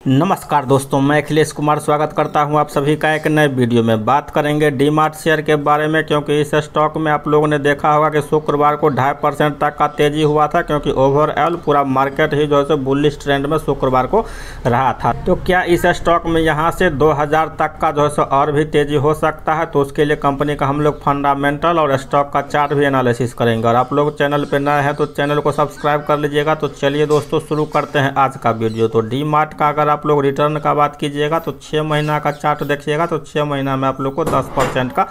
नमस्कार दोस्तों, मैं अखिलेश कुमार स्वागत करता हूं आप सभी का एक नए वीडियो में। बात करेंगे डी-मार्ट शेयर के बारे में, क्योंकि इस स्टॉक में आप लोगों ने देखा होगा कि शुक्रवार को 2.5% तक का तेजी हुआ था, क्योंकि ओवरऑल पूरा मार्केट ही जो है बुलिश ट्रेंड में शुक्रवार को रहा था। तो क्या इस स्टॉक में यहां से 2000 तक का जो है और भी तेजी हो सकता है? तो उसके लिए कंपनी का हम लोग फंडामेंटल और स्टॉक का चार्ट भी एनालिसिस करेंगे। और आप लोग चैनल पर नए हैं तो चैनल को सब्सक्राइब कर लीजिएगा। तो चलिए दोस्तों, शुरू करते हैं आज का वीडियो। तो डी-मार्ट का अगर आप लोग रिटर्न का बात कीजिएगा तो 6 महीना का चार्ट देखिएगा तो 6 महीना में आप लोग को 10% का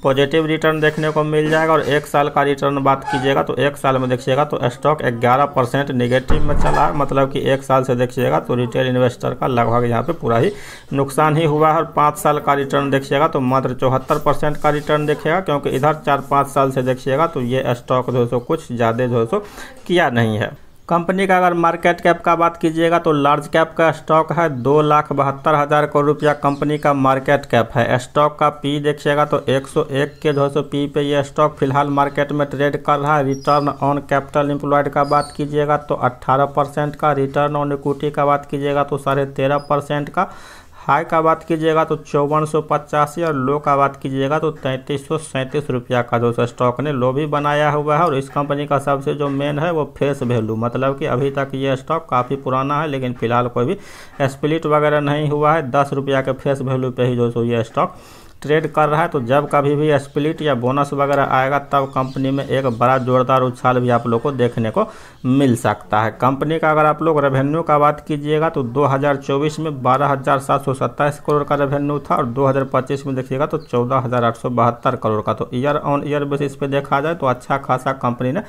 पॉजिटिव रिटर्न देखने को मिल जाएगा। और 1 साल का रिटर्न बात कीजिएगा तो 1 साल में देखिएगा तो स्टॉक 11% नेगेटिव में चला है। मतलब कि 1 साल से देखिएगा तो रिटेल इन्वेस्टर का लगभग यहाँ पे पूरा ही नुकसान ही हुआ है। और 5 साल का रिटर्न देखिएगा तो मात्र 74% का रिटर्न देखिएगा, क्योंकि इधर 4-5 साल से देखिएगा तो ये स्टॉक जो है कुछ ज़्यादा जो है किया नहीं है। कंपनी का अगर मार्केट कैप का बात कीजिएगा तो लार्ज कैप का स्टॉक है 2,72,000 करोड़ रुपया कंपनी का मार्केट कैप है। स्टॉक का पी देखिएगा तो 101 के जो है पी पे ये स्टॉक फिलहाल मार्केट में ट्रेड कर रहा है। रिटर्न ऑन कैपिटल एम्प्लॉयड का बात कीजिएगा तो 18% का, रिटर्न ऑन इक्विटी का बात कीजिएगा तो 13.5% का, हाई का बात कीजिएगा तो 5485 और लो का बात कीजिएगा तो 3337 रुपया का जो स्टॉक ने लो भी बनाया हुआ है। और इस कंपनी का सबसे जो मेन है वो फेस वैल्यू, मतलब कि अभी तक ये स्टॉक काफ़ी पुराना है, लेकिन फिलहाल कोई भी स्प्लिट वगैरह नहीं हुआ है। 10 रुपया के फेस वैल्यू पे ही जो ये स्टॉक ट्रेड कर रहा है। तो जब कभी भी स्प्लिट या बोनस वगैरह आएगा तब कंपनी में एक बड़ा जोरदार उछाल भी आप लोग को देखने को मिल सकता है। कंपनी का अगर आप लोग रेवेन्यू का बात कीजिएगा तो 2024 में 12,727 करोड़ का रेवेन्यू था और 2025 में देखिएगा तो 14,872 करोड़ का। तो ईयर ऑन ईयर बेसिस पे देखा जाए तो अच्छा खासा कंपनी ने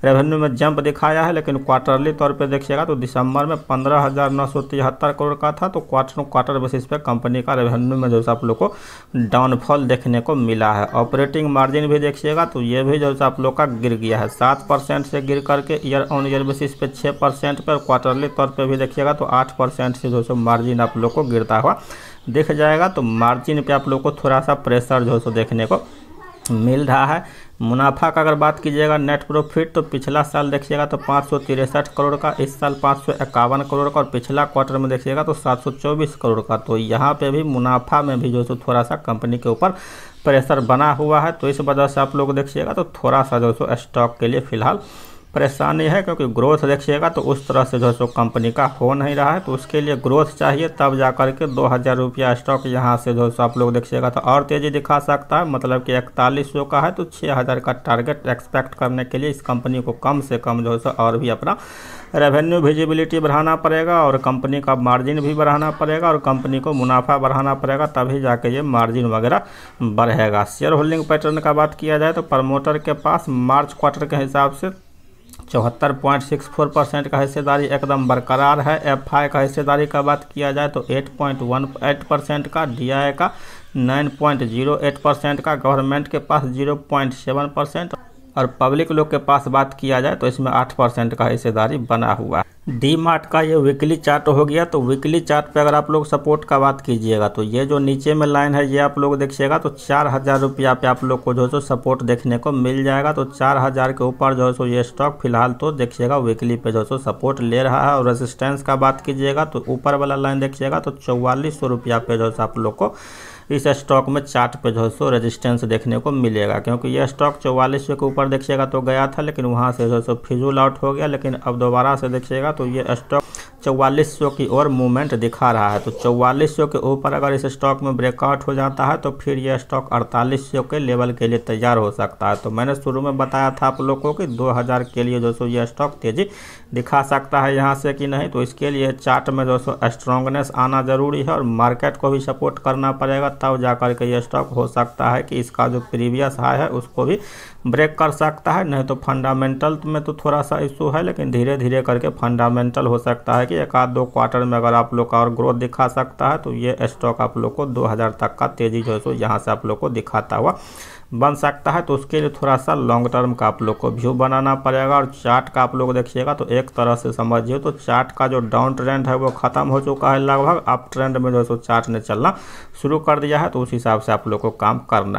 रेवेन्यू में जंप दिखाया है। लेकिन क्वार्टरली तौर पे देखिएगा तो दिसंबर में 15,973 करोड़ का था। तो क्वार्टर बेसिस पे कंपनी का रेवेन्यू में जो आप लोग को डाउनफॉल देखने को मिला है। ऑपरेटिंग मार्जिन भी देखिएगा तो ये भी जो आप लोग का गिर गया है, 7% से गिर करके ईयर ऑन ईयर बेसिस पे 6% पर, क्वार्टरली तौर पे भी देखिएगा तो 8% से जो मार्जिन आप लोग को गिरता हुआ दिख जाएगा। तो मार्जिन पे आप लोग को थोड़ा सा प्रेशर जो देखने को मिल रहा है। मुनाफा का अगर बात कीजिएगा, नेट प्रॉफिट, तो पिछला साल देखिएगा तो 563 करोड़ का, इस साल 551 करोड़ का, और पिछला क्वार्टर में देखिएगा तो 724 करोड़ का। तो यहाँ पे भी मुनाफा में भी जो थोड़ा सा कंपनी के ऊपर प्रेशर बना हुआ है। तो इस वजह से आप लोग देखिएगा तो थोड़ा सा जो स्टॉक के लिए फिलहाल परेशानी है, क्योंकि ग्रोथ देखिएगा तो उस तरह से जो कंपनी का हो नहीं रहा है। तो उसके लिए ग्रोथ चाहिए, तब जा कर के 2000 रुपया स्टॉक यहाँ से जो आप लोग देखिएगा तो और तेज़ी दिखा सकता है। मतलब कि 4100 का है तो 6000 का टारगेट एक्सपेक्ट करने के लिए इस कंपनी को कम से कम जो है और भी अपना रेवेन्यू विजिबिलिटी बढ़ाना पड़ेगा, और कंपनी का मार्जिन भी बढ़ाना पड़ेगा, और कंपनी को मुनाफा बढ़ाना पड़ेगा, तभी जाके ये मार्जिन वगैरह बढ़ेगा। शेयर होल्डिंग पैटर्न का बात किया जाए तो प्रमोटर के पास मार्च क्वार्टर के हिसाब से 74.64% का हिस्सेदारी एकदम बरकरार है। एफआई का हिस्सेदारी का बात किया जाए तो 8.18% का, डीआई का 9.08% का, गवर्नमेंट के पास 0.7% और पब्लिक लोग के पास बात किया जाए तो इसमें 8% का हिस्सेदारी बना हुआ है। डी-मार्ट का ये वीकली चार्ट हो गया। तो वीकली चार्ट पे अगर आप लोग सपोर्ट का बात कीजिएगा तो ये जो नीचे में लाइन है ये आप लोग देखिएगा तो 4000 रुपया पे आप लोग को जो सपोर्ट देखने को मिल जाएगा। तो 4000 के ऊपर जो ये स्टॉक फिलहाल तो देखिएगा वीकली पे जो सपोर्ट ले रहा है। और रेजिस्टेंस का बात कीजिएगा तो ऊपर वाला लाइन देखिएगा तो 4400 रुपया पे जो आप लोग को इस स्टॉक में चार्ट पे जो रेजिस्टेंस देखने को मिलेगा, क्योंकि यह स्टॉक 4400 के ऊपर देखिएगा तो गया था, लेकिन वहां से जो फिजूल आउट हो गया। लेकिन अब दोबारा से देखिएगा तो ये स्टॉक 4400 की ओर मूवमेंट दिखा रहा है। तो 4400 के ऊपर अगर इस स्टॉक में ब्रेकआउट हो जाता है तो फिर यह स्टॉक 4800 के लेवल के लिए तैयार हो सकता है। तो मैंने शुरू में बताया था आप लोगों को कि 2000 के लिए जो यह स्टॉक तेजी दिखा सकता है यहाँ से कि नहीं। तो इसके लिए चार्ट में जो स्ट्रॉन्गनेस आना जरूरी है और मार्केट को भी सपोर्ट करना पड़ेगा, तब जाकर के ये स्टॉक हो सकता है कि इसका जो प्रीवियस हाई है उसको भी ब्रेक कर सकता है। नहीं तो फंडामेंटल में तो थोड़ा सा इशू है, लेकिन धीरे धीरे करके फंडामेंटल हो सकता है कि 1-2 क्वार्टर में अगर आप लोग का और ग्रोथ दिखा सकता है तो ये स्टॉक आप लोग को 2000 तक का तेजी जो है यहाँ से आप लोग को दिखाता हुआ बन सकता है। तो उसके लिए थोड़ा सा लॉन्ग टर्म का आप लोग को व्यू बनाना पड़ेगा। और चार्ट का आप लोग देखिएगा तो एक तरह से समझिए तो चार्ट का जो डाउन ट्रेंड है वो ख़त्म हो चुका है, लगभग अप ट्रेंड में जो चार्ट ने चलना शुरू कर दिया है। तो उस हिसाब से आप लोग को काम करना